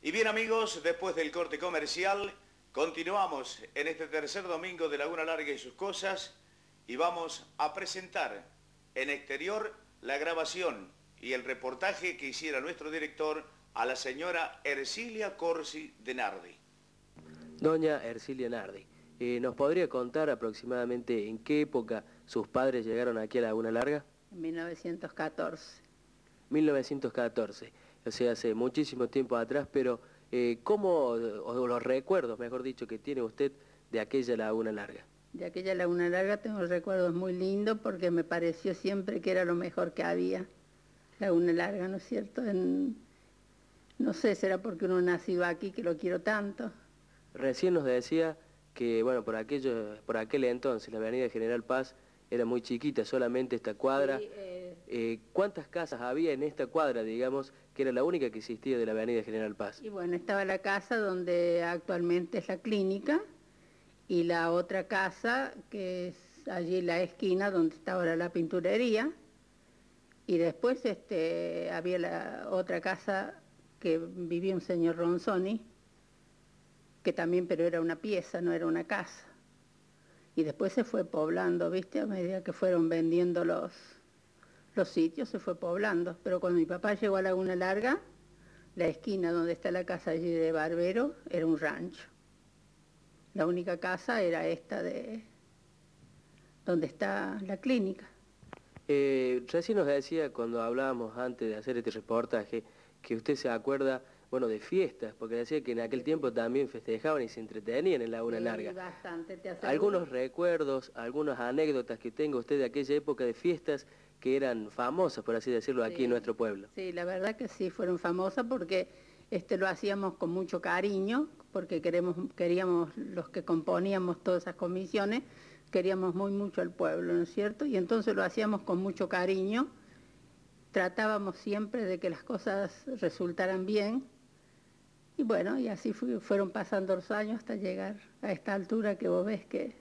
Y bien amigos, después del corte comercial, continuamos en este tercer domingo de Laguna Larga y sus cosas y vamos a presentar en exterior la grabación y el reportaje que hiciera nuestro director a la señora Ercilia Corsi de Nardi. Doña Ercilia Nardi, ¿nos podría contar aproximadamente en qué época sus padres llegaron aquí a Laguna Larga? En 1914. 1914, o sea, hace muchísimo tiempo atrás, pero ¿cómo, o los recuerdos, mejor dicho, que tiene usted de aquella Laguna Larga? De aquella Laguna Larga tengo recuerdos muy lindos porque me pareció siempre que era lo mejor que había. Laguna Larga, ¿no es cierto? No sé, será porque uno nació aquí que lo quiero tanto. Recién nos decía que, bueno, por aquel entonces la avenida General Paz era muy chiquita, solamente esta cuadra. Sí, ¿Cuántas casas había en esta cuadra, digamos, que era la única que existía de la avenida General Paz? y bueno, estaba la casa donde actualmente es la clínica y la otra casa que es allí en la esquina donde está ahora la pinturería. Y después había la otra casa que vivía un señor Ronzoni, que también, pero era una pieza, no era una casa. Y después se fue poblando, ¿viste? A medida que fueron vendiendo los sitios, se fue poblando. Pero cuando mi papá llegó a Laguna Larga, la esquina donde está la casa allí de Barbero era un rancho. La única casa era esta de donde está la clínica. Recién nos decía, cuando hablábamos antes de hacer este reportaje, que usted se acuerda, bueno, de fiestas, porque decía que en aquel tiempo también festejaban y se entretenían en Laguna Larga. Bastante, te aseguro. Algunos recuerdos, algunas anécdotas que tenga usted de aquella época de fiestas que eran famosas, por así decirlo, aquí en nuestro pueblo. Sí, la verdad que sí, fueron famosas porque lo hacíamos con mucho cariño, porque queríamos los que componíamos todas esas comisiones, queríamos muy mucho al pueblo, ¿no es cierto? Y entonces lo hacíamos con mucho cariño, tratábamos siempre de que las cosas resultaran bien, y bueno, y así fueron pasando los años hasta llegar a esta altura que vos ves que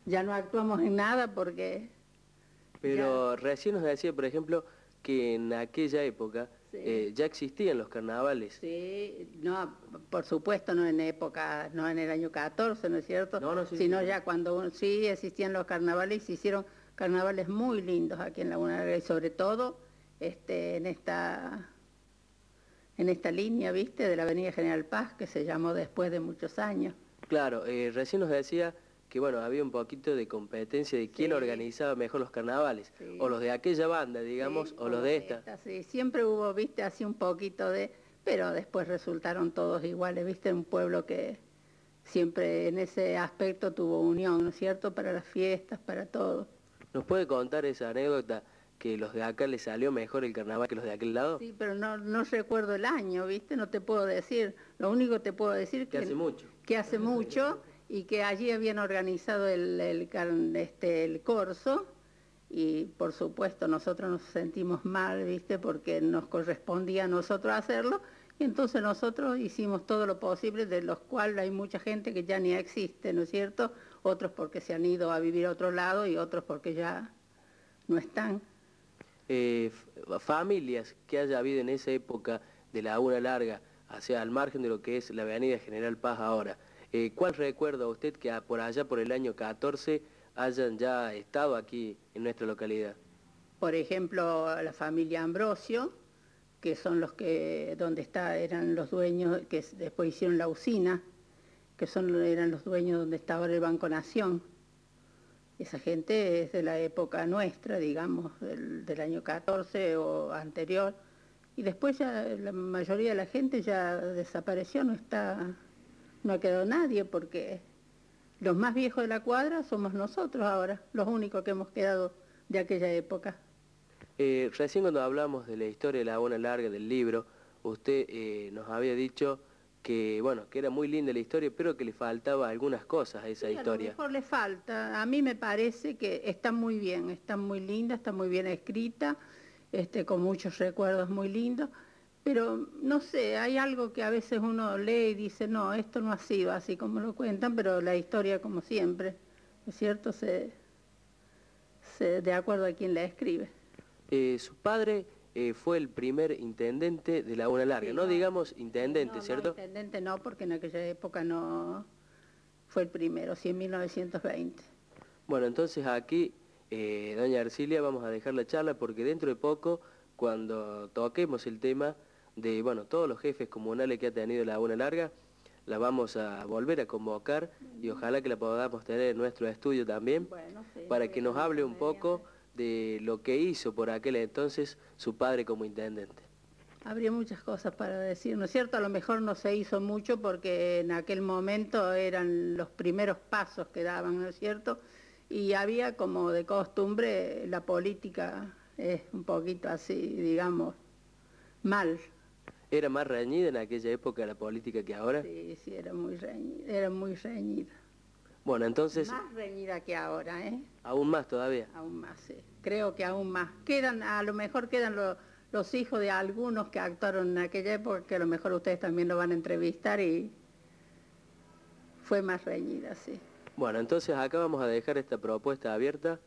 ya no actuamos en nada porque... Pero recién nos decía, por ejemplo, que en aquella época Sí. Ya existían los carnavales. Sí, no, por supuesto no en época, no en el año 14, ¿no es cierto? No, sí, sino sí. ya cuando sí existían los carnavales, se hicieron carnavales muy lindos aquí en Laguna Larga y sobre todo en esta línea, ¿viste? De la avenida General Paz, que se llamó después de muchos años. Claro, recién nos decía que bueno, había un poquito de competencia de quién Sí. organizaba mejor los carnavales, Sí. o los de aquella banda, digamos, Sí, o los de esta. Sí, siempre hubo, ¿viste? Así un poquito pero después resultaron todos iguales, ¿viste? Un pueblo que siempre en ese aspecto tuvo unión, ¿no es cierto? Para las fiestas, para todo. ¿Nos puede contar esa anécdota que los de acá les salió mejor el carnaval que los de aquel lado? Sí, pero no recuerdo el año, ¿viste? No te puedo decir. Lo único que te puedo decir Que hace mucho. Que hace mucho y que allí habían organizado el corso y por supuesto nosotros nos sentimos mal, ¿viste? Porque nos correspondía a nosotros hacerlo y entonces nosotros hicimos todo lo posible, de los cuales hay mucha gente que ya ni existe, ¿no es cierto? Otros porque se han ido a vivir a otro lado y otros porque ya no están. Familias que haya habido en esa época de Laguna Larga, hacia al margen de lo que es la avenida General Paz ahora, ¿cuál recuerda usted que por allá por el año 14 hayan ya estado aquí en nuestra localidad? Por ejemplo, la familia Ambrosio, que son los que, eran los dueños, que después hicieron la usina, que eran los dueños donde está ahora el Banco Nación. Esa gente es de la época nuestra, digamos, del año 14 o anterior. Y después ya la mayoría de la gente ya desapareció, no ha quedado nadie, porque los más viejos de la cuadra somos nosotros ahora, los únicos que hemos quedado de aquella época. Recién cuando hablamos de la historia de Laguna Larga, del libro, usted nos había dicho que, bueno, que era muy linda la historia, pero que le faltaba algunas cosas a esa historia. A lo mejor le falta. A mí me parece que está muy bien, está muy linda, está muy bien escrita, con muchos recuerdos muy lindos, pero no sé, hay algo que a veces uno lee y dice, no, esto no ha sido así como lo cuentan, pero la historia, como siempre, ¿es cierto?, de acuerdo a quien la escribe. Su padre fue el primer intendente de Laguna Larga. Sí, no digamos intendente, no, ¿cierto? No, intendente no, porque en aquella época no fue el primero, sí, en 1920. Bueno, entonces aquí, doña Arcilia, vamos a dejar la charla porque dentro de poco, cuando toquemos el tema de, bueno, todos los jefes comunales que ha tenido Laguna Larga, la vamos a volver a convocar y ojalá que la podamos tener en nuestro estudio también, Bueno, sí, para que nos hable un poco de lo que hizo por aquel entonces su padre como intendente. Habría muchas cosas para decir, ¿no es cierto? A lo mejor no se hizo mucho porque en aquel momento eran los primeros pasos que daban, ¿no es cierto? Y había como de costumbre, la política es un poquito así, digamos, mal. ¿Era más reñida en aquella época la política que ahora? Sí, sí, era muy reñida, era muy reñida. Bueno, entonces... Más reñida que ahora, ¿eh? Aún más todavía. Aún más, sí. Creo que aún más. Quedan, a lo mejor quedan los hijos de algunos que actuaron en aquella época, que a lo mejor ustedes también lo van a entrevistar y fue más reñida, sí. Bueno, entonces acá vamos a dejar esta propuesta abierta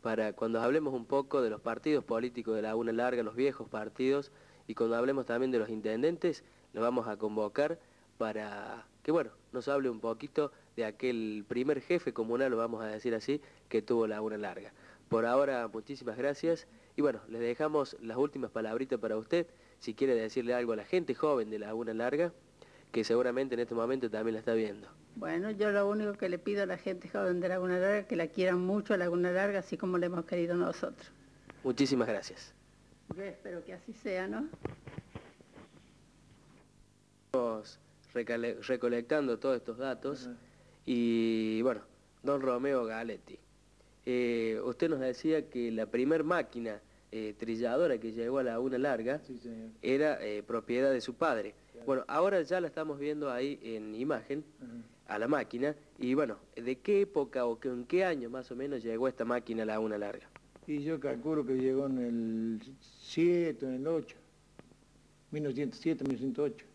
para cuando hablemos un poco de los partidos políticos de Laguna Larga, los viejos partidos, y cuando hablemos también de los intendentes, los vamos a convocar para que, bueno, nos hable un poquito de aquel primer jefe comunal, lo vamos a decir así, que tuvo Laguna Larga. Por ahora, muchísimas gracias, y bueno, les dejamos las últimas palabritas para usted, si quiere decirle algo a la gente joven de Laguna Larga, que seguramente en este momento también la está viendo. Bueno, yo lo único que le pido a la gente joven de Laguna Larga es que la quieran mucho a Laguna Larga, así como la hemos querido nosotros. Muchísimas gracias. Yo espero que así sea, ¿no? Estamos recolectando todos estos datos y, bueno, don Romeo Galetti, usted nos decía que la primer máquina trilladora que llegó a Laguna Larga era propiedad de su padre. Bueno, ahora ya la estamos viendo ahí en imagen, a la máquina, y bueno, ¿de qué época o en qué año más o menos llegó esta máquina a Laguna Larga? Y yo calculo que llegó en el 7, en el 8, 1907, 1908.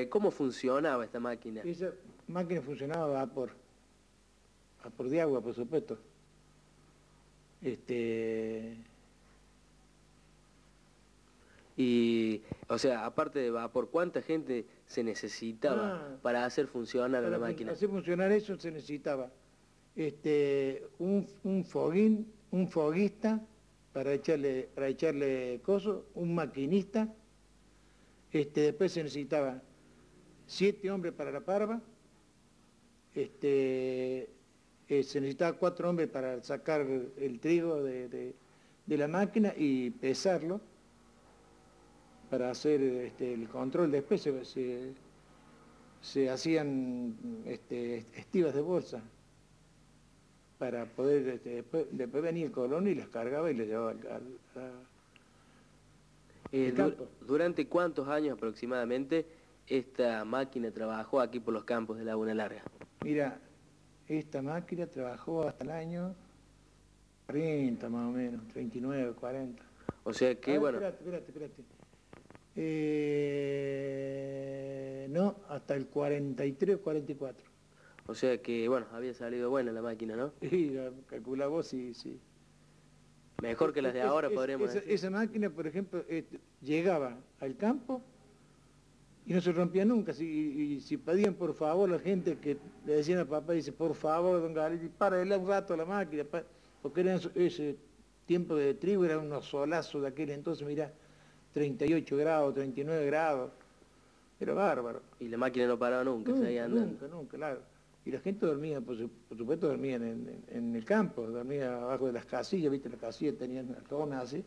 ¿Cómo funcionaba esta máquina? Esa máquina funcionaba a vapor de agua, por supuesto. Y, o sea, aparte de vapor, ¿cuánta gente se necesitaba para hacer funcionar la máquina? Para hacer funcionar eso se necesitaba un foguín, un foguista para echarle coso, un maquinista, después se necesitaba 7 hombres para la parva, se necesitaba 4 hombres para sacar el trigo de la máquina y pesarlo, para hacer el control. Después se hacían estivas de bolsa para poder, después venía el colono y las cargaba y las llevaba al campo. ¿Durante cuántos años aproximadamente esta máquina trabajó aquí por los campos de Laguna Larga? Mira, esta máquina trabajó hasta el año 40 más o menos, 39, 40. O sea que, bueno... Espérate. No, hasta el 43 o 44. O sea que, bueno, había salido buena la máquina, ¿no? Sí, calcula vos, sí. Mejor que las de ahora, podríamos decir. Esa máquina, por ejemplo, llegaba al campo y no se rompía nunca. Y si pedían por favor la gente que le decían al papá, dice, por favor, don Galetti, párale un rato a la máquina, porque era ese tiempo de trigo, era unos solazos de aquel entonces, mirá, 38 grados, 39 grados, era bárbaro. Y la máquina no paraba nunca, seguía andando. Nunca, claro. Y la gente dormía, por supuesto dormían en el campo, dormía abajo de las casillas, viste, las casillas tenían las cajonas así,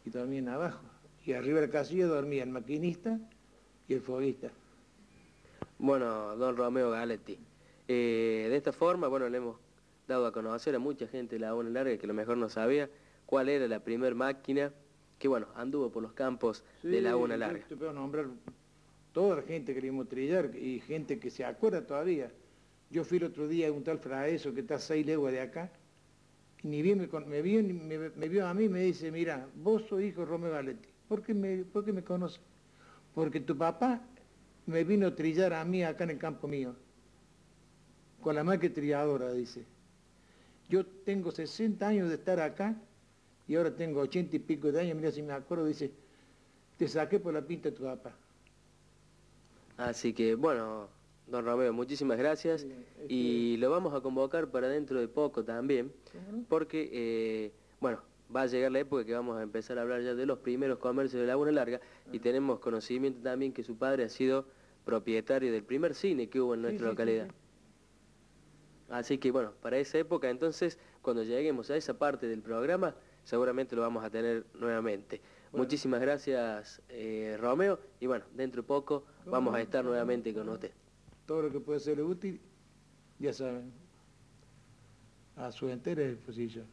y dormían abajo. Y arriba de la casilla dormía el maquinista y el foguista. Bueno, don Romeo Galetti, de esta forma, bueno, le hemos dado a conocer a mucha gente de Laguna Larga que a lo mejor no sabía cuál era la primer máquina que, bueno, anduvo por los campos de Laguna Larga. Te puedo nombrar toda la gente que le íbamos a trillar y gente que se acuerda todavía. Yo fui el otro día a un tal Fraeso que está a 6 leguas de acá, y ni bien me vio a mí y me dice, mira, vos sos hijo de Romeo Galetti. ¿Por qué me conoces? Porque tu papá me vino a trillar a mí acá en el campo mío, con la máquina trilladora, dice. Yo tengo 60 años de estar acá, y ahora tengo 80 y pico de años, mira si me acuerdo, dice, te saqué por la pinta de tu papá. Así que, bueno, don Romeo, muchísimas gracias y lo vamos a convocar para dentro de poco también, porque, bueno, va a llegar la época que vamos a empezar a hablar ya de los primeros comercios de Laguna Larga y tenemos conocimiento también que su padre ha sido propietario del primer cine que hubo en nuestra localidad. Sí. Así que, bueno, para esa época, entonces, cuando lleguemos a esa parte del programa, seguramente lo vamos a tener nuevamente. Bueno. Muchísimas gracias, Romeo, y bueno, dentro de poco vamos a estar nuevamente con usted. Todo lo que puede ser útil, ya saben, a su entera disposición.